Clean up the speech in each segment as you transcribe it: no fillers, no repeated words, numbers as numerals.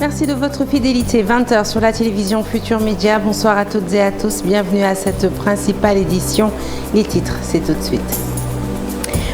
Merci de votre fidélité. 20h sur la télévision Futur Média. Bonsoir à toutes et à tous. Bienvenue à cette principale édition. Les titres, c'est tout de suite.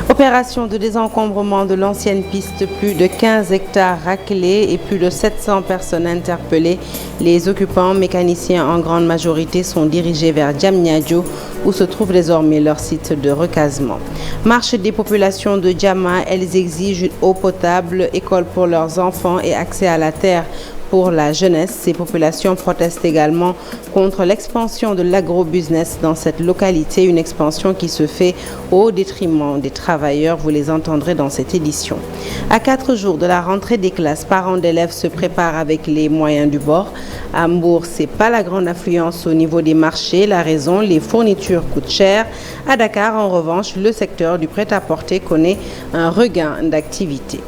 Opération de désencombrement de l'ancienne piste, plus de 15 hectares raclés et plus de 700 personnes interpellées. Les occupants mécaniciens en grande majorité sont dirigés vers Diamniadio où se trouve désormais leur site de recasement. Marche des populations de Diama, elles exigent une eau potable, école pour leurs enfants et accès à la terre pour la jeunesse. Ces populations protestent également contre l'expansion de l'agrobusiness dans cette localité, une expansion qui se fait au détriment des travailleurs. Vous les entendrez dans cette édition. À 4 jours de la rentrée des classes, parents d'élèves se préparent avec les moyens du bord. À Mbour, c'est pas la grande affluence au niveau des marchés. La raison, les fournitures coûtent cher. À Dakar, en revanche, le secteur du prêt-à-porter connaît un regain d'activité.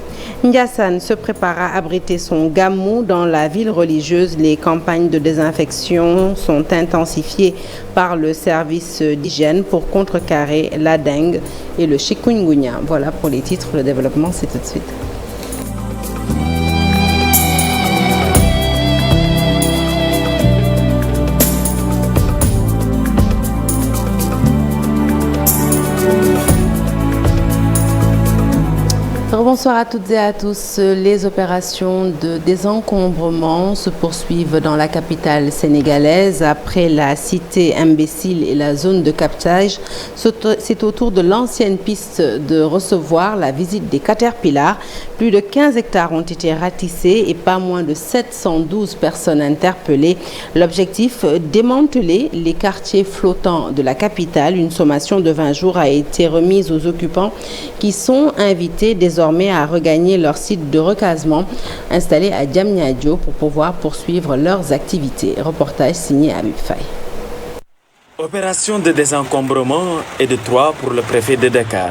Ndiassane se prépare à abriter son gamou dans la ville religieuse. Les campagnes de désinfection sont intensifiées par le service d'hygiène pour contrecarrer la dengue et le chikungunya. Voilà pour les titres. Le développement, c'est tout de suite. Bonsoir à toutes et à tous. Les opérations de désencombrement se poursuivent dans la capitale sénégalaise. Après la cité imbécile et la zone de captage, c'est au tour de l'ancienne piste de recevoir la visite des Caterpillars. Plus de 15 hectares ont été ratissés et pas moins de 712 personnes interpellées. L'objectif, démanteler les quartiers flottants de la capitale. Une sommation de 20 jours a été remise aux occupants qui sont invités désormais à regagner leur site de recasement installé à Diamniadio pour pouvoir poursuivre leurs activités. Reportage signé Habib Faye. Opération de désencombrement et de 3 pour le préfet de Dakar.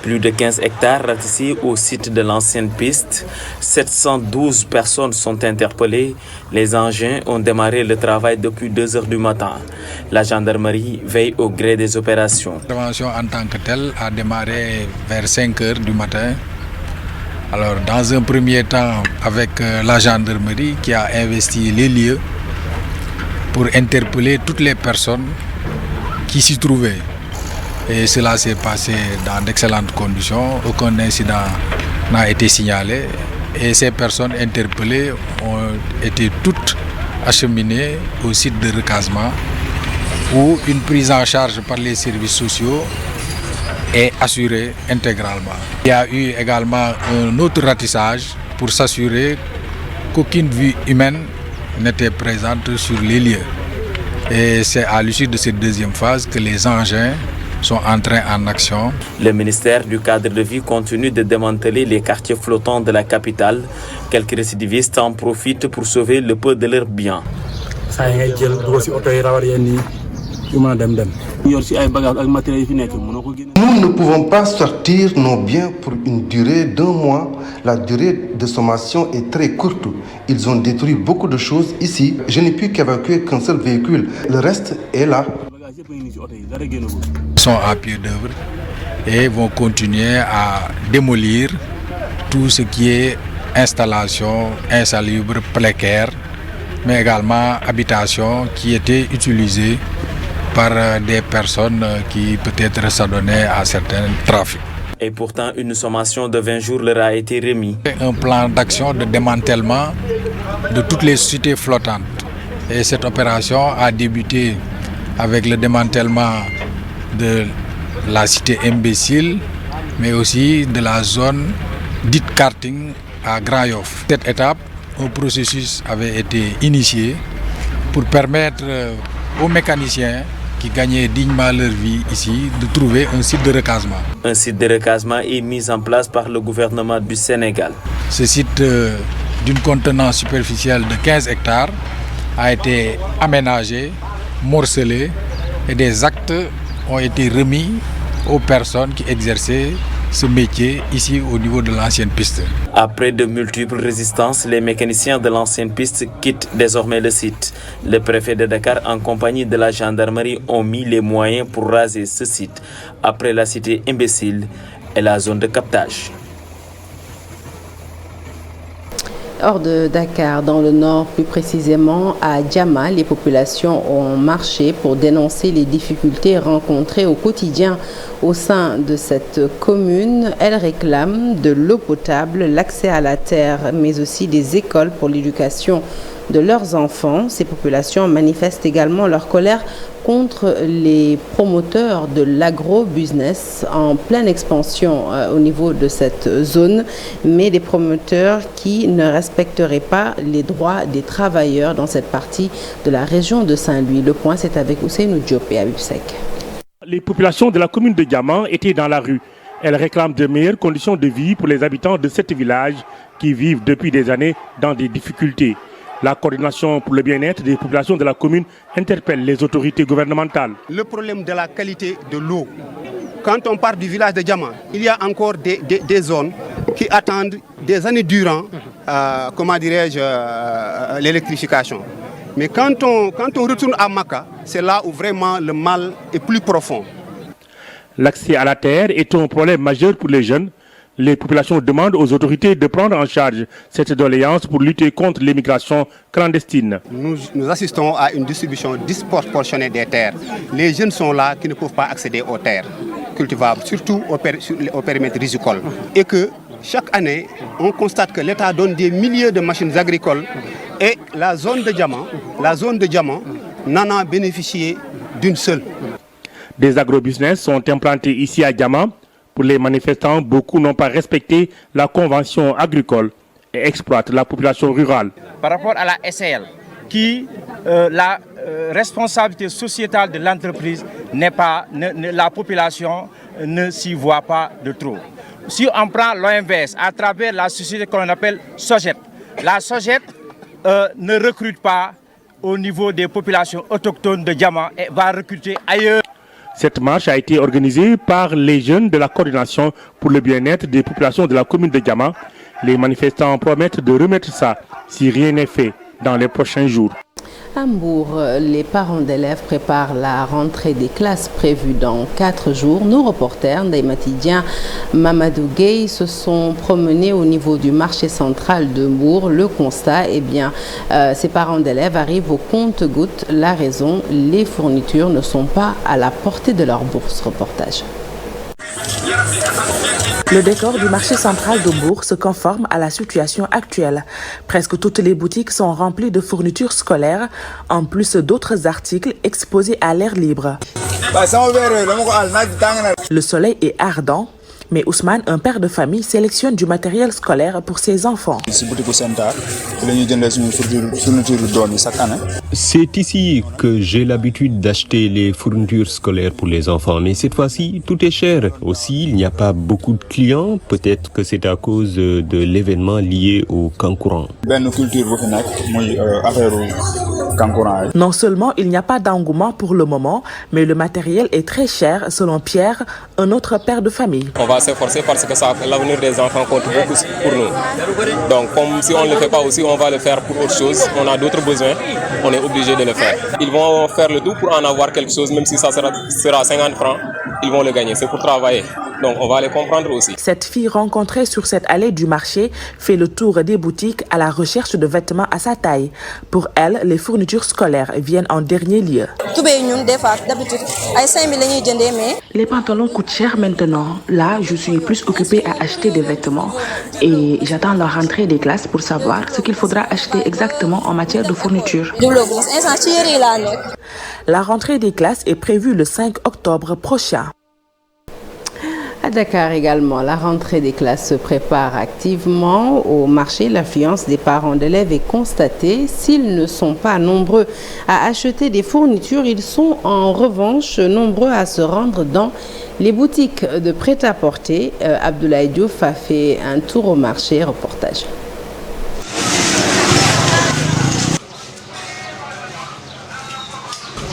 Plus de 15 hectares ratissés au site de l'ancienne piste. 712 personnes sont interpellées. Les engins ont démarré le travail depuis 2 heures du matin. La gendarmerie veille au gré des opérations. L'intervention en tant que telle a démarré vers 5 heures du matin. Alors, dans un premier temps, avec la gendarmerie qui a investi les lieux pour interpeller toutes les personnes qui s'y trouvaient. Et cela s'est passé dans d'excellentes conditions. Aucun incident n'a été signalé. Et ces personnes interpellées ont été toutes acheminées au site de recasement où une prise en charge par les services sociaux est assurée intégralement. Il y a eu également un autre ratissage pour s'assurer qu'aucune vie humaine n'était présente sur les lieux. Et c'est à l'issue de cette deuxième phase que les engins sont entrés en action. Le ministère du cadre de vie continue de démanteler les quartiers flottants de la capitale. Quelques récidivistes en profitent pour sauver le peu de leurs biens. Nous ne pouvons pas sortir nos biens pour une durée d'1 mois. La durée de sommation est très courte. Ils ont détruit beaucoup de choses ici. Je n'ai pu qu'évacuer qu'un seul véhicule. Le reste est là. Ils sont à pied d'œuvre et vont continuer à démolir tout ce qui est installation insalubre, précaire, mais également habitation qui était utilisée par des personnes qui peut-être s'adonnaient à certains trafics. Et pourtant, une sommation de 20 jours leur a été remise. Un plan d'action de démantèlement de toutes les cités flottantes. Et cette opération a débuté avec le démantèlement de la cité imbécile, mais aussi de la zone dite karting à Grand Yoff. Cette étape, un processus avait été initié pour permettre aux mécaniciens qui gagnaient dignement leur vie ici de trouver un site de recasement. Un site de recasement est mis en place par le gouvernement du Sénégal. Ce site d'une contenance superficielle de 15 hectares a été aménagé, morcelé et des actes ont été remis aux personnes qui exerçaient ce métier ici au niveau de l'ancienne piste. Après de multiples résistances, les mécaniciens de l'ancienne piste quittent désormais le site. Le préfet de Dakar en compagnie de la gendarmerie ont mis les moyens pour raser ce site après la cité imbécile et la zone de captage. Hors de Dakar, dans le nord, plus précisément à Diama, les populations ont marché pour dénoncer les difficultés rencontrées au quotidien au sein de cette commune. Elles réclament de l'eau potable, l'accès à la terre, mais aussi des écoles pour l'éducation de leurs enfants. Ces populations manifestent également leur colère contre les promoteurs de l'agro-business en pleine expansion au niveau de cette zone, mais des promoteurs qui ne respecteraient pas les droits des travailleurs dans cette partie de la région de Saint-Louis. Le point, c'est avec Ousseynou Diop et Habib Sek. Les populations de la commune de Diama étaient dans la rue. Elles réclament de meilleures conditions de vie pour les habitants de ce village qui vivent depuis des années dans des difficultés. La coordination pour le bien-être des populations de la commune interpelle les autorités gouvernementales. Le problème de la qualité de l'eau. Quand on part du village de Diama, il y a encore des zones qui attendent des années durant, l'électrification. Mais quand on retourne à Maka, c'est là où vraiment le mal est plus profond. L'accès à la terre est un problème majeur pour les jeunes. Les populations demandent aux autorités de prendre en charge cette doléance pour lutter contre l'immigration clandestine. Nous assistons à une distribution disproportionnée des terres. Les jeunes sont là qui ne peuvent pas accéder aux terres cultivables, surtout au périmètre risicole. Et que chaque année, on constate que l'État donne des milliers de machines agricoles et la zone de diamant n'en a bénéficié d'une seule. Des agrobusiness sont implantés ici à Diama. Pour les manifestants, beaucoup n'ont pas respecté la convention agricole et exploitent la population rurale. Par rapport à la SAL, la responsabilité sociétale de l'entreprise n'est pas, la population ne s'y voit pas de trop. Si on prend l'OMVS à travers la société qu'on appelle SOGET, la SOGET ne recrute pas au niveau des populations autochtones de Diama et va recruter ailleurs. Cette marche a été organisée par les jeunes de la coordination pour le bien-être des populations de la commune de Diama. Les manifestants promettent de remettre ça si rien n'est fait dans les prochains jours. À Mbour, les parents d'élèves préparent la rentrée des classes prévue dans 4 jours. Nos reporters, Ndaïmatidien, Mamadou Gueye, se sont promenés au niveau du marché central de Mbour. Le constat, ces parents d'élèves arrivent au compte-gouttes. La raison, les fournitures ne sont pas à la portée de leur bourse. Reportage. Le décor du marché central de Mbour se conforme à la situation actuelle. Presque toutes les boutiques sont remplies de fournitures scolaires, en plus d'autres articles exposés à l'air libre. Le soleil est ardent, mais Ousmane, un père de famille, sélectionne du matériel scolaire pour ses enfants. C'est ici que j'ai l'habitude d'acheter les fournitures scolaires pour les enfants, mais cette fois-ci, tout est cher. Aussi, il n'y a pas beaucoup de clients. Peut-être que c'est à cause de l'événement lié au Kankourang. Non seulement il n'y a pas d'engouement pour le moment, mais le matériel est très cher, selon Pierre, un autre père de famille. On va s'efforcer parce que l'avenir des enfants compte beaucoup pour nous. Donc, comme si on ne le fait pas aussi, on va le faire pour autre chose. On a d'autres besoins, on est obligé de le faire. Ils vont faire le tout pour en avoir quelque chose, même si ça sera 50 francs, ils vont le gagner. C'est pour travailler. Donc, on va les comprendre aussi. Cette fille rencontrée sur cette allée du marché fait le tour des boutiques à la recherche de vêtements à sa taille. Pour elle, les fournitures scolaires viennent en dernier lieu. Les pantalons coûtent cher maintenant. Là, je suis plus occupée à acheter des vêtements et j'attends la rentrée des classes pour savoir ce qu'il faudra acheter exactement en matière de fourniture. La rentrée des classes est prévue le 5 octobre prochain. À Dakar également, la rentrée des classes se prépare activement. Au marché, l'affluence des parents d'élèves est constatée. S'ils ne sont pas nombreux à acheter des fournitures, ils sont en revanche nombreux à se rendre dans les boutiques de prêt-à-porter. Abdoulaye Diouf a fait un tour au marché. Reportage.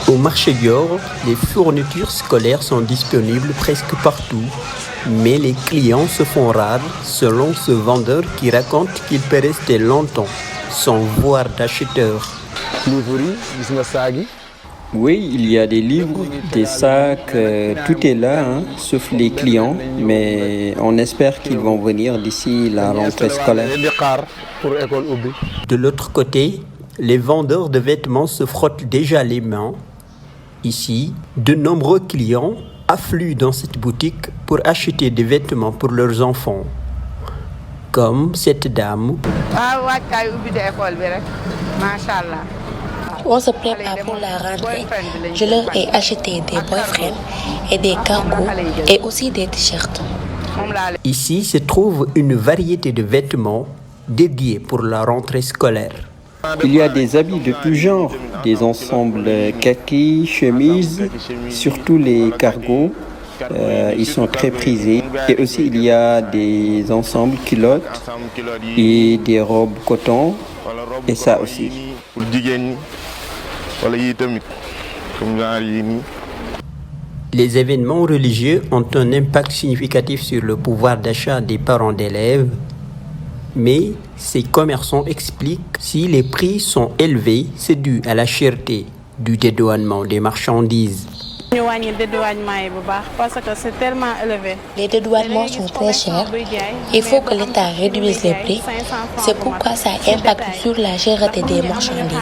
Au marché Dior, les fournitures scolaires sont disponibles presque partout, mais les clients se font rares selon ce vendeur qui raconte qu'il peut rester longtemps sans voir d'acheteurs. Oui, il y a des livres, des sacs, tout est là, hein, sauf les clients, mais on espère qu'ils vont venir d'ici la rentrée scolaire. De l'autre côté, les vendeurs de vêtements se frottent déjà les mains. Ici, de nombreux clients affluent dans cette boutique pour acheter des vêtements pour leurs enfants. Comme cette dame. On se prépare pour la rentrée. Je leur ai acheté des boyfriends et des cargos et aussi des t-shirts. Ici se trouve une variété de vêtements dédiés pour la rentrée scolaire. Il y a des habits de tout genre, des ensembles kaki, chemises, surtout les cargos. Ils sont très prisés. Et aussi il y a des ensembles culottes et des robes coton. Et ça aussi. Les événements religieux ont un impact significatif sur le pouvoir d'achat des parents d'élèves. Mais ces commerçants expliquent que si les prix sont élevés, c'est dû à la cherté du dédouanement des marchandises. Parce que c'est tellement élevé. Les dédouanements sont très chers. Il faut que l'État réduise les prix. C'est pourquoi ça impacte sur la cherté des marchandises.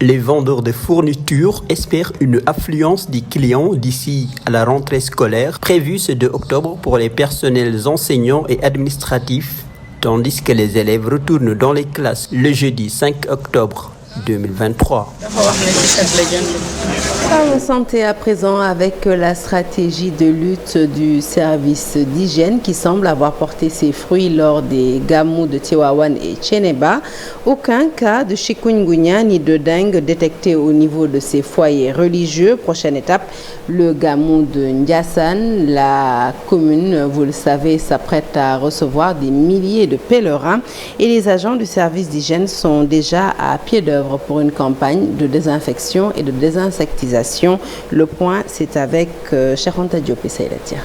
Les vendeurs de fournitures espèrent une affluence des clients d'ici à la rentrée scolaire, prévue ce 2 octobre pour les personnels enseignants et administratifs, tandis que les élèves retournent dans les classes le jeudi 5 octobre 2023. Parlons santé à présent avec la stratégie de lutte du service d'hygiène qui semble avoir porté ses fruits lors des gamous de Tivaouane et Thiénaba. Aucun cas de chikungunya ni de dengue détecté au niveau de ces foyers religieux. Prochaine étape, le gamou de Ndiassane. La commune, vous le savez, s'apprête à recevoir des milliers de pèlerins et les agents du service d'hygiène sont déjà à pied d'œuvre pour une campagne de désinfection et de désinsectisation. Le point, c'est avec Cheikh Anta Diop et Saïlatia.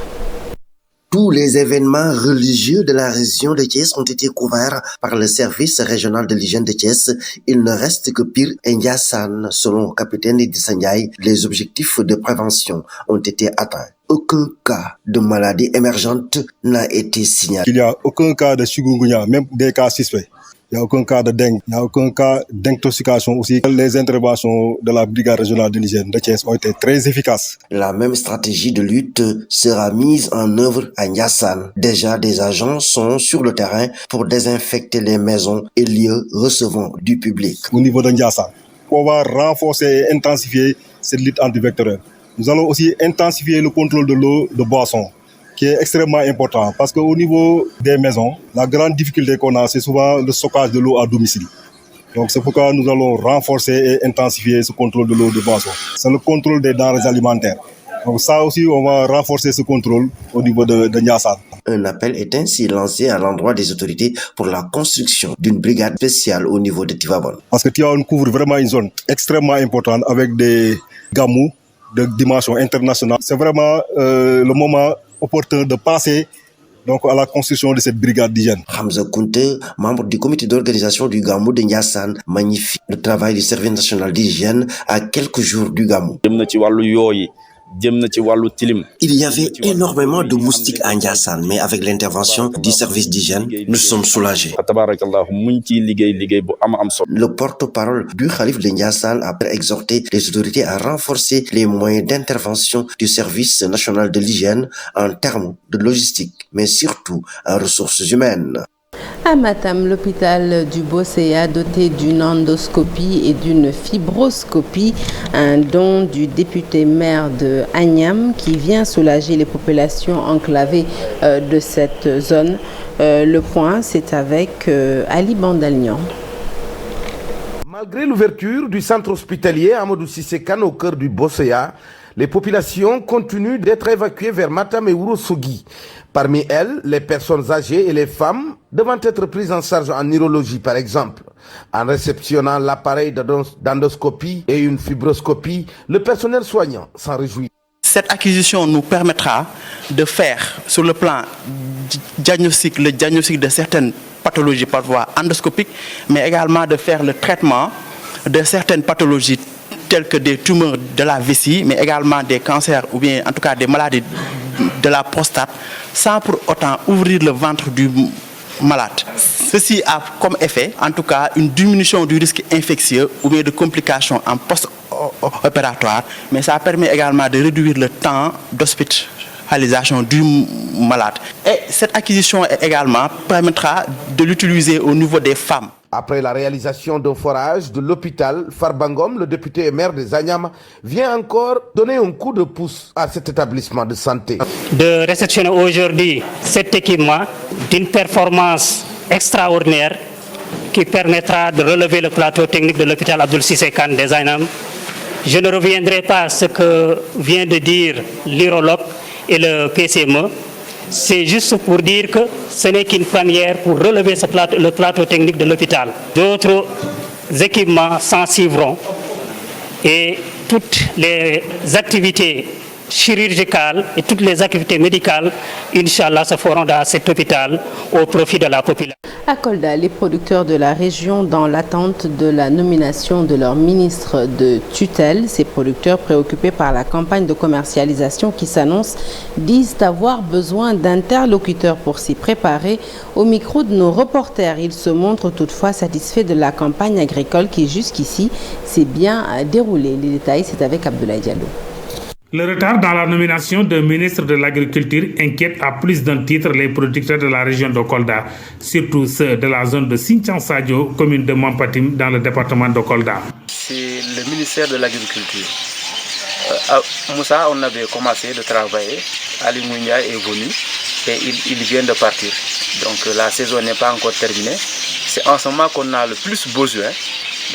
Tous les événements religieux de la région de Thiès ont été couverts par le service régional de l'hygiène de Thiès. Il ne reste que Pire et Ndiassane. Selon le capitaine Idrissa Ndiaye, les objectifs de prévention ont été atteints. Aucun cas de maladie émergente n'a été signalé. Il n'y a aucun cas de chikungunya, même des cas suspects. Il n'y a aucun cas de dengue, il n'y a aucun cas d'intoxication aussi. Les interventions de la brigade régionale de l'hygiène de Thiès ont été très efficaces. La même stratégie de lutte sera mise en œuvre à Ndiassane. Déjà, des agents sont sur le terrain pour désinfecter les maisons et lieux recevant du public. Au niveau de Ndiassane, on va renforcer et intensifier cette lutte antivectorielle. Nous allons aussi intensifier le contrôle de l'eau de boisson, qui est extrêmement important parce qu'au niveau des maisons, la grande difficulté qu'on a, c'est souvent le stockage de l'eau à domicile. Donc c'est pourquoi nous allons renforcer et intensifier ce contrôle de l'eau de boisson. C'est le contrôle des denrées alimentaires. Donc ça aussi, on va renforcer ce contrôle au niveau de Ndiassane. Un appel est ainsi lancé à l'endroit des autorités pour la construction d'une brigade spéciale au niveau de Tivaouane. Parce que Tivaouane couvre vraiment une zone extrêmement importante avec des gamous de dimension internationale. C'est vraiment le moment opportun de passer donc à la construction de cette brigade d'hygiène. Hamza Kounte, membre du comité d'organisation du Gamou de Ndiassane, magnifie le travail du service national d'hygiène à quelques jours du Gamou. Il y avait énormément de moustiques à Ndiassane, mais avec l'intervention du service d'hygiène, nous sommes soulagés. Le porte-parole du Khalif de Ndiassane a exhorté les autorités à renforcer les moyens d'intervention du service national de l'hygiène en termes de logistique, mais surtout en ressources humaines. À Matam, l'hôpital du Bosséa doté d'une endoscopie et d'une fibroscopie, un don du député maire de Agnam qui vient soulager les populations enclavées de cette zone. Le point, c'est avec Ali Bandalian. Malgré l'ouverture du centre hospitalier Amadou Cissé Kane au cœur du Bosséa, les populations continuent d'être évacuées vers Matam et Ourossogui. Parmi elles, les personnes âgées et les femmes devant être prises en charge en neurologie par exemple. En réceptionnant l'appareil d'endoscopie et une fibroscopie, le personnel soignant s'en réjouit. Cette acquisition nous permettra de faire sur le plan le diagnostic de certaines pathologies par voie endoscopique, mais également de faire le traitement de certaines pathologies tels que des tumeurs de la vessie, mais également des cancers ou bien en tout cas des maladies de la prostate, sans pour autant ouvrir le ventre du malade. Ceci a comme effet, en tout cas, une diminution du risque infectieux ou bien de complications en post-opératoire, mais ça permet également de réduire le temps d'hospitalisation du malade. Et cette acquisition également permettra de l'utiliser au niveau des femmes. Après la réalisation d'un forage de l'hôpital, Farbangom, le député et maire de Zanyama, vient encore donner un coup de pouce à cet établissement de santé. De réceptionner aujourd'hui cet équipement d'une performance extraordinaire qui permettra de relever le plateau technique de l'hôpital Abdoul Cissé Kane des Zainam. Je ne reviendrai pas à ce que vient de dire l'urologue et le PCME. C'est juste pour dire que ce n'est qu'une première pour relever le plateau technique de l'hôpital. D'autres équipements s'en suivront et toutes les activités chirurgicales et toutes les activités médicales, Inch'Allah, se feront dans cet hôpital au profit de la population. À Kolda, les producteurs de la région, dans l'attente de la nomination de leur ministre de tutelle, ces producteurs préoccupés par la campagne de commercialisation qui s'annonce, disent avoir besoin d'interlocuteurs pour s'y préparer. Au micro de nos reporters, ils se montrent toutefois satisfaits de la campagne agricole qui jusqu'ici s'est bien déroulée. Les détails, c'est avec Abdoulaye Diallo. Le retard dans la nomination de ministre de l'Agriculture inquiète à plus d'un titre les producteurs de la région de Kolda, surtout ceux de la zone de Sinthiang Sadio, commune de Mampatim, dans le département de Kolda. C'est le ministère de l'Agriculture. Moussa, on avait commencé de travailler, Ali Mounia est venu et il vient de partir. Donc la saison n'est pas encore terminée. C'est en ce moment qu'on a le plus besoin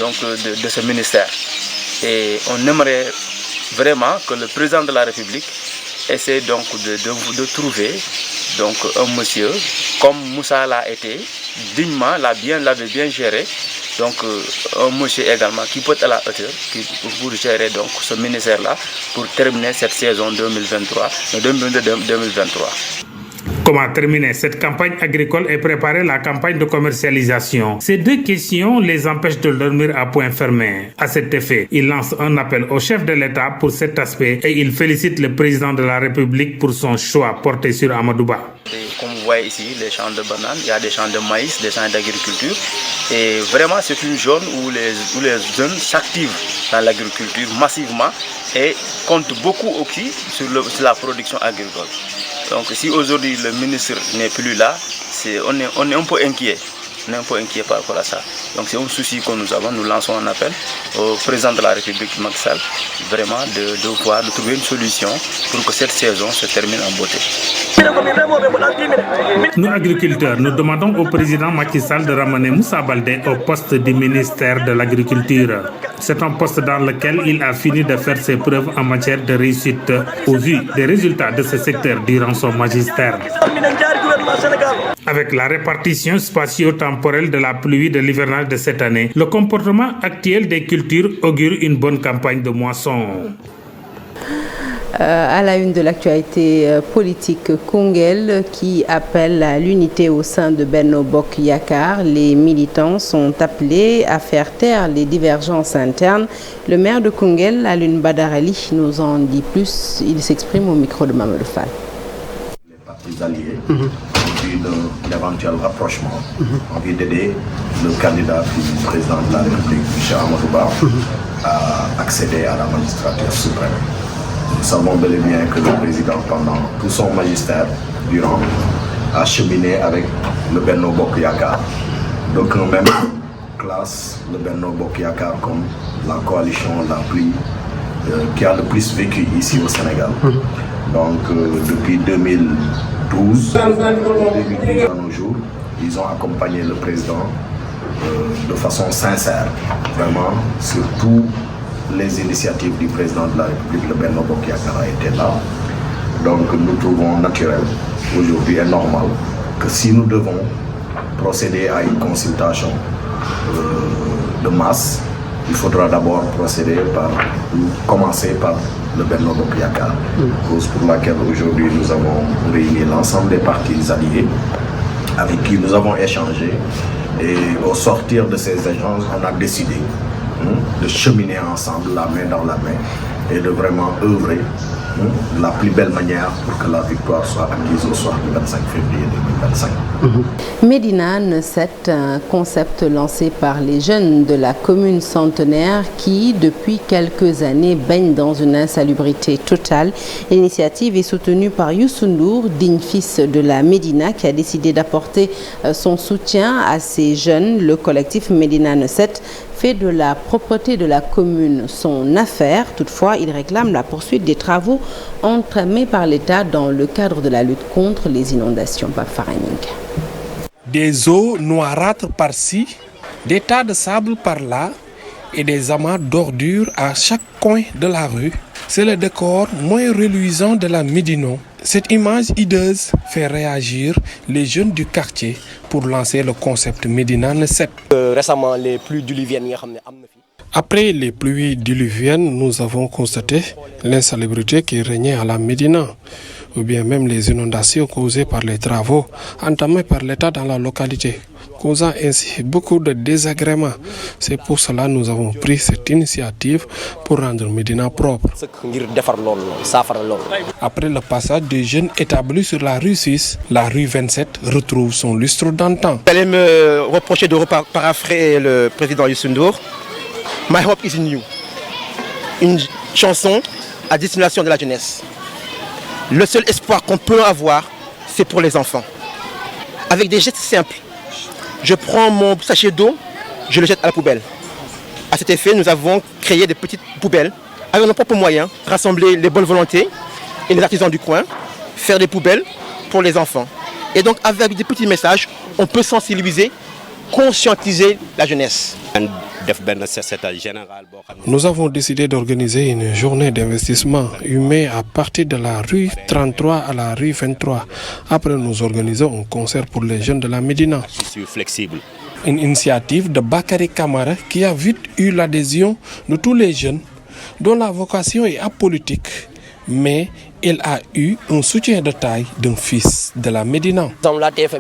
donc, de ce ministère. Et on aimerait vraiment que le président de la République essaie donc de trouver donc un monsieur comme Moussa l'a été, dignement, l'avait bien géré, donc un monsieur également qui peut être à la hauteur pour gérer donc ce ministère-là pour terminer cette saison 2023. Comment terminer cette campagne agricole et préparer la campagne de commercialisation? Ces deux questions les empêchent de dormir à point fermé. À cet effet, il lance un appel au chef de l'État pour cet aspect et il félicite le président de la République pour son choix porté sur Amadouba. Comme vous voyez ici, les champs de bananes, il y a des champs de maïs, des champs d'agriculture. Et vraiment, c'est une zone où les jeunes s'activent dans l'agriculture massivement et comptent beaucoup aussi sur la production agricole. Donc si aujourd'hui le ministre n'est plus là, on est un peu inquiet. On est un peu inquiet par rapport à ça. Donc c'est un souci que nous avons. Nous lançons un appel au président de la République, Macky Sall, vraiment de trouver une solution pour que cette saison se termine en beauté. Nous agriculteurs, nous demandons au président Macky Sall de ramener Moussa Baldé au poste du ministère de l'Agriculture. C'est un poste dans lequel il a fini de faire ses preuves en matière de réussite au vu des résultats de ce secteur durant son magistère. Avec la répartition spatio-temporelle de la pluie de l'hivernage de cette année, le comportement actuel des cultures augure une bonne campagne de moisson. À la une de l'actualité politique, Koungheul qui appelle à l'unité au sein de Benno Bokk Yakaar. Les militants sont appelés à faire taire les divergences internes. Le maire de Koungheul, Alioune Badara Ly, nous en dit plus. Il s'exprime au micro de Mamadou Fall. Les partis alliés en vue d'un éventuel rapprochement, en vue d'aider le candidat du président de la République, M. Amadouba, à accéder à la magistrature suprême. Nous savons bel et bien que le président, pendant tout son magistère, a cheminé avec le Benno Bokk Yakaar. Donc, même classe le Benno Bokk Yakaar comme la coalition qui a le plus vécu ici au Sénégal. Donc, depuis 2012 à nos jours, ils ont accompagné le président de façon sincère, vraiment, sur tout les initiatives du président de la République, le Benno Bokk Yakaar a été là. Donc nous trouvons naturel aujourd'hui et normal que si nous devons procéder à une consultation de masse, il faudra d'abord commencer par le Benno Bokk Yakaar, cause pour laquelle aujourd'hui nous avons réuni l'ensemble des partis alliés avec qui nous avons échangé et au sortir de ces échanges, on a décidé de cheminer ensemble, la main dans la main, et de vraiment œuvrer de la plus belle manière pour que la victoire soit acquise au soir du 25 février 2025. Médina Neuset, un concept lancé par les jeunes de la commune centenaire qui, depuis quelques années, baignent dans une insalubrité totale. L'initiative est soutenue par Youssou Ndour, digne fils de la Médina, qui a décidé d'apporter son soutien à ces jeunes. Le collectif Médina Neuset fait de la propreté de la commune son affaire. Toutefois, il réclame la poursuite des travaux entamés par l'État dans le cadre de la lutte contre les inondations. Des eaux noirâtres par-ci, des tas de sable par-là et des amas d'ordures à chaque coin de la rue. C'est le décor moins reluisant de la Médina. Cette image hideuse fait réagir les jeunes du quartier pour lancer le concept Médina Neuset. Récemment, les pluies diluviennes. Après les pluies diluviennes, nous avons constaté l'insalubrité qui régnait à la Médina, ou bien même les inondations causées par les travaux entamés par l'État dans la localité, causant ainsi beaucoup de désagréments. C'est pour cela que nous avons pris cette initiative pour rendre Médina propre. Après le passage des jeunes établis sur la rue 6, la rue 27 retrouve son lustre d'antan. Vous allez me reprocher de paraphrer le président Youssou Ndour. My Hope is in You, une chanson à destination de la jeunesse. Le seul espoir qu'on peut avoir, c'est pour les enfants. Avec des gestes simples, je prends mon sachet d'eau, je le jette à la poubelle. À cet effet, nous avons créé des petites poubelles avec nos propres moyens, rassembler les bonnes volontés et les artisans du coin, faire des poubelles pour les enfants. Et donc avec des petits messages, on peut sensibiliser, conscientiser la jeunesse. Nous avons décidé d'organiser une journée d'investissement humain à partir de la rue 33 à la rue 23. Après, nous organisons un concert pour les jeunes de la Médina. Je suis flexible. Une initiative de Bakary Camara qui a vite eu l'adhésion de tous les jeunes dont la vocation est apolitique. Mais il a eu un soutien de taille d'un fils de la Médina.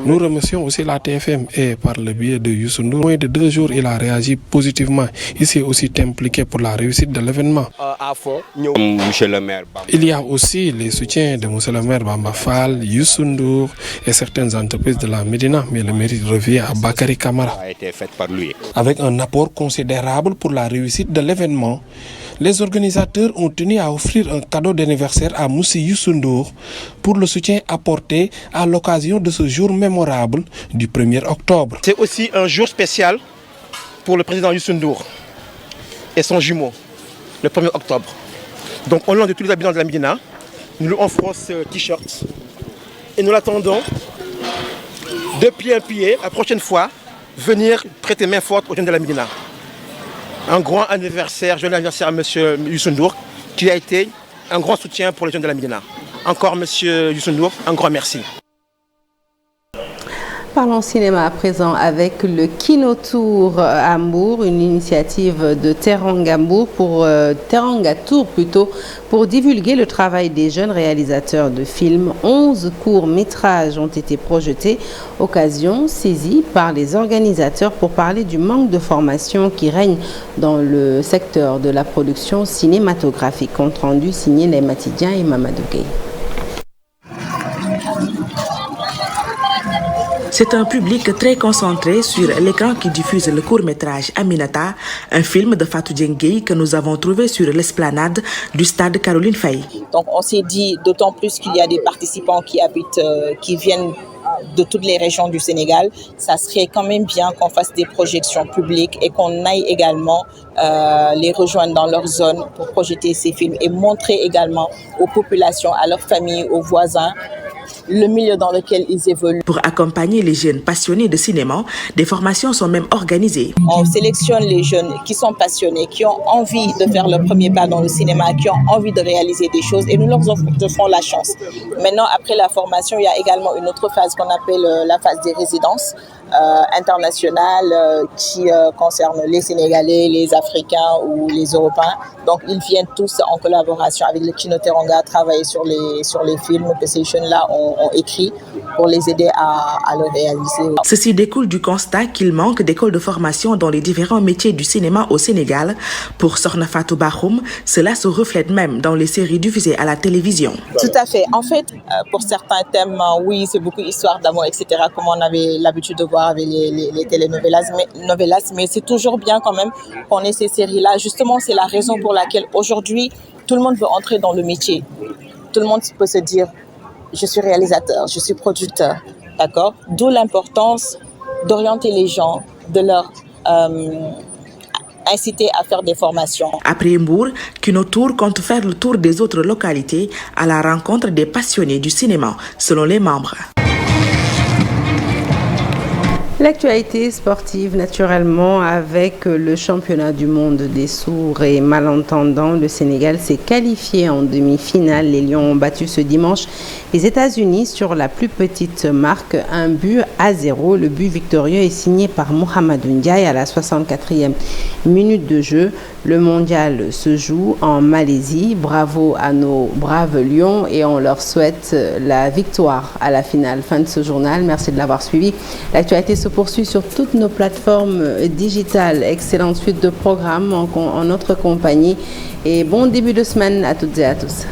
Nous remercions aussi la TFM et par le biais de Youssou Ndour, moins de 2 jours, il a réagi positivement. Il s'est aussi impliqué pour la réussite de l'événement. Il y a aussi les soutiens de M. le maire Bamba Fall, Youssou Ndour et certaines entreprises de la Médina, mais le mérite revient à Bakary Camara. Avec un apport considérable pour la réussite de l'événement, les organisateurs ont tenu à offrir un cadeau d'anniversaire à Moussi Youssou Ndour pour le soutien apporté à l'occasion de ce jour mémorable du 1er octobre. C'est aussi un jour spécial pour le président Youssou Ndour et son jumeau, le 1er octobre. Donc au nom de tous les habitants de la Médina, nous lui offrons ce t-shirt et nous l'attendons de pied à pied, la prochaine fois, venir prêter main forte aux jeunes de la Médina. Un grand anniversaire, joyeux anniversaire à M. Youssou Ndour, qui a été un grand soutien pour les jeunes de la Médina. Encore M. Youssou Ndour, un grand merci. Parlons cinéma à présent avec le Kino Tour à Mbour, une initiative de Teranga Tour pour divulguer le travail des jeunes réalisateurs de films. 11 courts-métrages ont été projetés, occasion saisie par les organisateurs pour parler du manque de formation qui règne dans le secteur de la production cinématographique. Compte rendu signé Naïma Tidien et Mamadou Gueye. C'est un public très concentré sur l'écran qui diffuse le court-métrage Aminata, un film de Fatou Diengui que nous avons trouvé sur l'esplanade du stade Caroline Faye. Donc on s'est dit, d'autant plus qu'il y a des participants qui viennent de toutes les régions du Sénégal, ça serait quand même bien qu'on fasse des projections publiques et qu'on aille également les rejoindre dans leur zone pour projeter ces films et montrer également aux populations, à leurs familles, aux voisins, le milieu dans lequel ils évoluent. Pour accompagner les jeunes passionnés de cinéma, des formations sont même organisées. On sélectionne les jeunes qui sont passionnés, qui ont envie de faire le premier pas dans le cinéma, qui ont envie de réaliser des choses et nous leur offrons la chance. Maintenant, après la formation, il y a également une autre phase qu'on appelle la phase des résidences internationales qui concerne les Sénégalais, les Africains ou les Européens. Donc, ils viennent tous en collaboration avec le Kino Teranga travailler sur les films que ces jeunes-là ont ont écrit pour les aider à le réaliser. Ceci découle du constat qu'il manque d'écoles de formation dans les différents métiers du cinéma au Sénégal. Pour Sokhna Fatou Bakhoum, cela se reflète même dans les séries diffusées à la télévision. Tout à fait. En fait, pour certains thèmes, oui, c'est beaucoup histoire d'amour, etc., comme on avait l'habitude de voir avec les telenovelas, mais c'est toujours bien quand même qu'on ait ces séries-là. Justement, c'est la raison pour laquelle aujourd'hui, tout le monde veut entrer dans le métier. Tout le monde peut se dire, je suis réalisateur, je suis producteur, d'accord? D'où l'importance d'orienter les gens, de leur inciter à faire des formations. Après Mbour, Kino Tour compte faire le tour des autres localités à la rencontre des passionnés du cinéma, selon les membres. L'actualité sportive, naturellement, avec le championnat du monde des sourds et malentendants. Le Sénégal s'est qualifié en demi-finale. Les Lions ont battu ce dimanche les États-Unis sur la plus petite marque, 1-0. Le but victorieux est signé par Mohamedou Ndiaye à la 64e minute de jeu. Le mondial se joue en Malaisie. Bravo à nos braves Lions et on leur souhaite la victoire à la finale. Fin de ce journal. Merci de l'avoir suivi. L'actualité se poursuit sur toutes nos plateformes digitales. Excellente suite de programmes en notre compagnie et bon début de semaine à toutes et à tous.